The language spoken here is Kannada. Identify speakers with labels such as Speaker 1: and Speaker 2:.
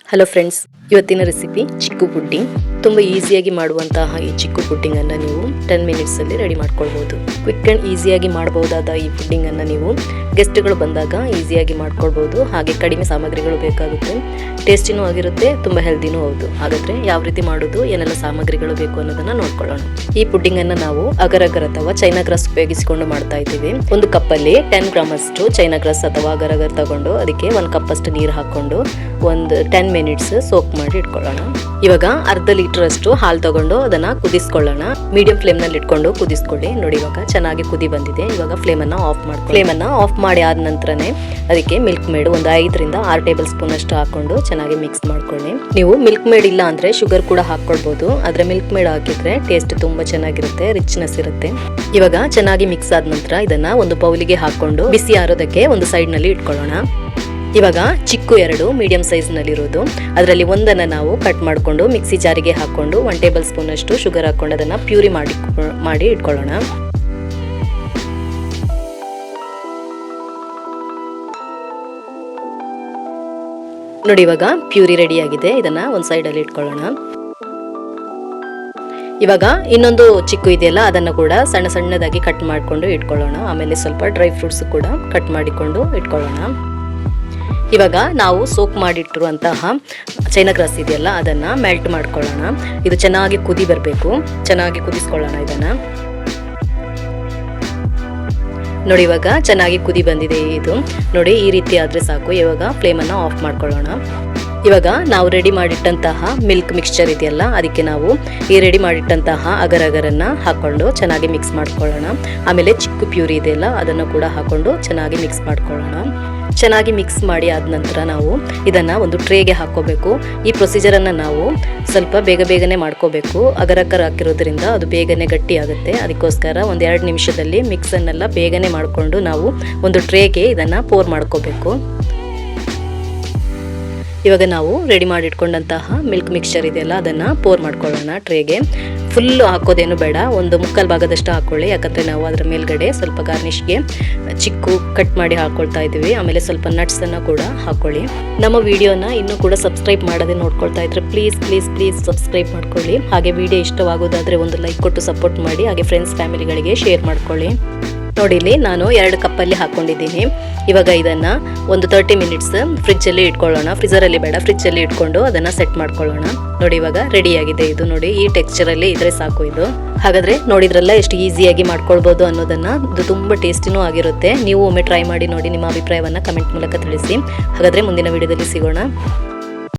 Speaker 1: ಹಲೋ ಫ್ರೆಂಡ್ಸ್, ಇವತ್ತಿನ ರೆಸಿಪಿ ಚಿಕ್ಕು ಪುಡ್ಡಿಂಗ್. ತುಂಬ ಈಸಿಯಾಗಿ ಮಾಡುವಂತಹ ಈ ಚಿಕ್ಕು ಪುಡ್ಡಿಂಗ್ ಅನ್ನು ನೀವು 10 ಮಿನಿಟ್ಸ್ ಅಲ್ಲಿ ರೆಡಿ ಮಾಡ್ಕೊಳ್ಬಹುದು. ಕ್ವಿಕ್ ಅಂಡ್ ಈಸಿಯಾಗಿ ಮಾಡಬಹುದಾದ ಈ ಪುಡ್ಡಿಂಗ್ ಅನ್ನು ನೀವು ಗೆಸ್ಟ್ಗಳು ಬಂದಾಗ ಈಸಿಯಾಗಿ ಮಾಡ್ಕೊಳ್ಬಹುದು. ಹಾಗೆ ಕಡಿಮೆ ಸಾಮಗ್ರಿಗಳು ಬೇಕಾಗುತ್ತೆ, ಟೇಸ್ಟಿನೂ ಆಗಿರುತ್ತೆ, ತುಂಬ ಹೆಲ್ದಿನೂ ಹೌದು. ಹಾಗಾದ್ರೆ ಯಾವ ರೀತಿ ಮಾಡೋದು, ಏನೆಲ್ಲ ಸಾಮಗ್ರಿಗಳು ಬೇಕು ಅನ್ನೋದನ್ನ ನೋಡ್ಕೊಳ್ಳೋಣ. ಈ ಪುಡ್ಡಿಂಗ್ ಅನ್ನ ನಾವು ಅಗರ್ ಅಗರ್ ಅಥವಾ ಚೈನಾ ಗ್ರಾಸ್ ಉಪಯೋಗಿಸಿಕೊಂಡು ಮಾಡ್ತಾ ಇದ್ದೀವಿ. ಒಂದು ಕಪ್ಪಲ್ಲಿ 10 ಗ್ರಾಮ್ ಅಷ್ಟು ಚೈನಾ ಗ್ರಾಸ್ ಅಥವಾ ಅಗರ್ ಅಗರ್ ತಗೊಂಡು ಅದಕ್ಕೆ 1 ಕಪ್ ಅಷ್ಟು ನೀರು ಹಾಕೊಂಡು ಒಂದು 10 ಮಿನಿಟ್ಸ್ ಸೋಕ್ ಮಾಡಿ ಇಟ್ಕೊಳ್ಳೋಣ. ಇವಾಗ ಅರ್ಧ ಲೀಟರ್ ಅಷ್ಟು ಹಾಲು ತಗೊಂಡು ಅದನ್ನ ಕುದಿಸ್ಕೊಳ್ಳೋಣ. ಮೀಡಿಯಂ ಫ್ಲೇಮ್ ನಲ್ಲಿ ಇಟ್ಕೊಂಡು ಕುದಿಸ್ಕೊಳ್ಳಿ. ನೋಡಿ, ಇವಾಗ ಚೆನ್ನಾಗಿ ಕುದಿ ಬಂದಿದೆ. ಇವಾಗ ಫ್ಲೇಮ್ ಅನ್ನ ಆಫ್ ಮಾಡಿ ಆದ ನಂತರನೇ ಅದಕ್ಕೆ ಮಿಲ್ಕ್ ಮೇಡ್ ಒಂದು 5 ರಿಂದ 6 ಟೇಬಲ್ ಸ್ಪೂನ್ ಅಷ್ಟು ಹಾಕೊಂಡು ಚೆನ್ನಾಗಿ ಮಿಕ್ಸ್ ಮಾಡ್ಕೊಳ್ಳಿ. ನೀವು ಮಿಲ್ಕ್ ಮೇಡ್ ಇಲ್ಲ ಅಂದ್ರೆ ಶುಗರ್ ಕೂಡ ಹಾಕೊಳ್ಬಹುದು. ಆದ್ರೆ ಮಿಲ್ಕ್ ಮೇಡ್ ಹಾಕಿದ್ರೆ ಟೇಸ್ಟ್ ತುಂಬಾ ಚೆನ್ನಾಗಿರುತ್ತೆ, ರಿಚ್ನೆಸ್ ಇರುತ್ತೆ. ಇವಾಗ ಚೆನ್ನಾಗಿ ಮಿಕ್ಸ್ ಆದ ನಂತರ ಇದನ್ನ ಒಂದು ಬೌಲಿಗೆ ಹಾಕೊಂಡು ಬಿಸಿ ಆರೋದಕ್ಕೆ ಒಂದು ಸೈಡ್ ನಲ್ಲಿ ಇಟ್ಕೊಳ್ಳೋಣ. ಇವಾಗ ಚಿಕ್ಕು 2 ಮೀಡಿಯಂ ಸೈಜ್ ನಲ್ಲಿ ಇರೋದು, ಅದರಲ್ಲಿ ಒಂದನ್ನ ನಾವು ಕಟ್ ಮಾಡಿಕೊಂಡು ಮಿಕ್ಸಿ ಜಾರಿಗೆ ಹಾಕೊಂಡು 1 ಟೇಬಲ್ ಸ್ಪೂನ್ ಅಷ್ಟು ಶುಗರ್ ಹಾಕೊಂಡು ಅದನ್ನ ಪ್ಯೂರಿ ಮಾಡಿ ಇಟ್ಕೊಳ್ಳೋಣ. ನೋಡಿ, ಇವಾಗ ಪ್ಯೂರಿ ರೆಡಿ ಆಗಿದೆ. ಇದನ್ನ ಒಂದು ಸೈಡ್ ಅಲ್ಲಿ ಇಟ್ಕೊಳ್ಳೋಣ. ಇವಾಗ ಇನ್ನೊಂದು ಚಿಕ್ಕು ಇದೆಯಲ್ಲ, ಅದನ್ನು ಕೂಡ ಸಣ್ಣ ಸಣ್ಣದಾಗಿ ಕಟ್ ಮಾಡಿಕೊಂಡು ಇಟ್ಕೊಳ್ಳೋಣ. ಆಮೇಲೆ ಸ್ವಲ್ಪ ಡ್ರೈ ಫ್ರೂಟ್ಸ್ ಕೂಡ ಕಟ್ ಮಾಡಿಕೊಂಡು ಇಟ್ಕೊಳ್ಳೋಣ. ಇವಾಗ ನಾವು ಸೋಕ್ ಮಾಡಿಟ್ಟಿರುವಂತಹ ಚೈನಾ ಗ್ರಾಸ್ ಇದೆಯಲ್ಲ, ಅದನ್ನ ಮೆಲ್ಟ್ ಮಾಡ್ಕೊಳ್ಳೋಣ. ಇದು ಚೆನ್ನಾಗಿ ಕುದಿ ಬರಬೇಕು, ಚೆನ್ನಾಗಿ ಕುದಿಸ್ಕೊಳ್ಳೋಣ ಇದನ್ನ. ನೋಡಿ, ಇವಾಗ ಚೆನ್ನಾಗಿ ಕುದಿ ಬಂದಿದೆ ಇದು. ನೋಡಿ, ಈ ರೀತಿ ಆದ್ರೆ ಸಾಕು. ಇವಾಗ ಫ್ಲೇಮ್ ಅನ್ನ ಆಫ್ ಮಾಡ್ಕೊಳ್ಳೋಣ. ಇವಾಗ ನಾವು ರೆಡಿ ಮಾಡಿಟ್ಟಂತಹ ಮಿಲ್ಕ್ ಮಿಕ್ಸ್ಚರ್ ಇದೆಯಲ್ಲ, ಅದಕ್ಕೆ ನಾವು ಈ ರೆಡಿ ಮಾಡಿಟ್ಟಂತಹ ಅಗರನ್ನ ಹಾಕೊಂಡು ಚೆನ್ನಾಗಿ ಮಿಕ್ಸ್ ಮಾಡ್ಕೊಳ್ಳೋಣ. ಆಮೇಲೆ ಚಿಕ್ಕು ಪ್ಯೂರಿ ಇದೆಯಲ್ಲ, ಅದನ್ನು ಕೂಡ ಹಾಕೊಂಡು ಚೆನ್ನಾಗಿ ಮಿಕ್ಸ್ ಮಾಡ್ಕೊಳ್ಳೋಣ. ಚೆನ್ನಾಗಿ ಮಿಕ್ಸ್ ಮಾಡಿ ಆದ ನಂತರ ನಾವು ಇದನ್ನ ಒಂದು ಟ್ರೇಗೆ ಹಾಕೋಬೇಕು. ಈ ಪ್ರೊಸೀಜರ್ ಅನ್ನ ನಾವು ಸ್ವಲ್ಪ ಬೇಗನೆ ಮಾಡ್ಕೋಬೇಕು. ಅಗರ್ ಹಾಕಿರೋದ್ರಿಂದ ಅದು ಬೇಗನೆ ಗಟ್ಟಿ ಆಗುತ್ತೆ. ಅದಕ್ಕೋಸ್ಕರ ಒಂದು 2 ನಿಮಿಷದಲ್ಲಿ ಮಿಕ್ಸ್ ಅನ್ನೆಲ್ಲ ಬೇಗನೆ ಮಾಡಿಕೊಂಡು ನಾವು ಒಂದು ಟ್ರೇಗೆ ಇದನ್ನ ಪೋರ್ ಮಾಡ್ಕೋಬೇಕು. ಇವಾಗ ನಾವು ರೆಡಿ ಮಾಡಿ ಇಟ್ಕೊಂಡಂತಹ ಮಿಲ್ಕ್ ಮಿಕ್ಸ್ಚರ್ ಇದೆಯಲ್ಲ, ಅದನ್ನ ಪೋರ್ ಮಾಡ್ಕೊಳ್ಳೋಣ ಟ್ರೇಗೆ. ಫುಲ್ ಹಾಕೋದೇನು ಬೇಡ, ಒಂದು 1/4 ಭಾಗದಷ್ಟು ಹಾಕೊಳ್ಳಿ. ಯಾಕಂದ್ರೆ ನಾವು ಅದರ ಮೇಲ್ಗಡೆ ಸ್ವಲ್ಪ ಗಾರ್ನಿಶ್ಗೆ ಚಿಕ್ಕು ಕಟ್ ಮಾಡಿ ಹಾಕೊಳ್ತಾ ಇದ್ದೀವಿ. ಆಮೇಲೆ ಸ್ವಲ್ಪ ನಟ್ಸ್ ಅನ್ನ ಕೂಡ ಹಾಕೊಳ್ಳಿ. ನಮ್ಮ ವಿಡಿಯೋನ ಇನ್ನೂ ಕೂಡ ಸಬ್ಸ್ಕ್ರೈಬ್ ಮಾಡದೆ ನೋಡ್ಕೊಳ್ತಾ ಇದ್ರೆ ಪ್ಲೀಸ್ ಸಬ್ಸ್ಕ್ರೈಬ್ ಮಾಡ್ಕೊಳ್ಳಿ. ಹಾಗೆ ವಿಡಿಯೋ ಇಷ್ಟವಾಗೋದಾದ್ರೆ ಒಂದು ಲೈಕ್ ಕೊಟ್ಟು ಸಪೋರ್ಟ್ ಮಾಡಿ. ಹಾಗೆ ಫ್ರೆಂಡ್ಸ್ ಫ್ಯಾಮಿಲಿಗಳಿಗೆ ಶೇರ್ ಮಾಡ್ಕೊಳ್ಳಿ. ನೋಡಿ, ಇಲ್ಲಿ ನಾನು 2 ಕಪ್ಪಲ್ಲಿ ಹಾಕೊಂಡಿದ್ದೀನಿ. ಇವಾಗ ಇದನ್ನ ಒಂದು 30 ಮಿನಿಟ್ಸ್ ಫ್ರಿಜ್ ಅಲ್ಲಿ ಇಟ್ಕೊಳ್ಳೋಣ. ಫ್ರೀಜರ್ ಅಲ್ಲಿ ಬೇಡ, ಫ್ರಿಜ್ ಅಲ್ಲಿ ಇಟ್ಕೊಂಡು ಅದನ್ನ ಸೆಟ್ ಮಾಡ್ಕೊಳ್ಳೋಣ. ನೋಡಿ, ಇವಾಗ ರೆಡಿ ಆಗಿದೆ ಇದು. ನೋಡಿ, ಈ ಟೆಕ್ಸ್ಚರ್ ಅಲ್ಲಿ ಇದ್ರೆ ಸಾಕು ಇದು. ಹಾಗಾದ್ರೆ ನೋಡಿದ್ರಲ್ಲ ಎಷ್ಟು ಈಸಿಯಾಗಿ ಮಾಡ್ಕೊಳ್ಬಹುದು ಅನ್ನೋದನ್ನ. ಇದು ತುಂಬಾ ಟೇಸ್ಟಿನೂ ಆಗಿರುತ್ತೆ. ನೀವು ಒಮ್ಮೆ ಟ್ರೈ ಮಾಡಿ ನೋಡಿ. ನಿಮ್ಮ ಅಭಿಪ್ರಾಯವನ್ನ ಕಮೆಂಟ್ ಮೂಲಕ ತಿಳಿಸಿ. ಹಾಗಾದ್ರೆ ಮುಂದಿನ ವಿಡಿಯೋದಲ್ಲಿ ಸಿಗೋಣ.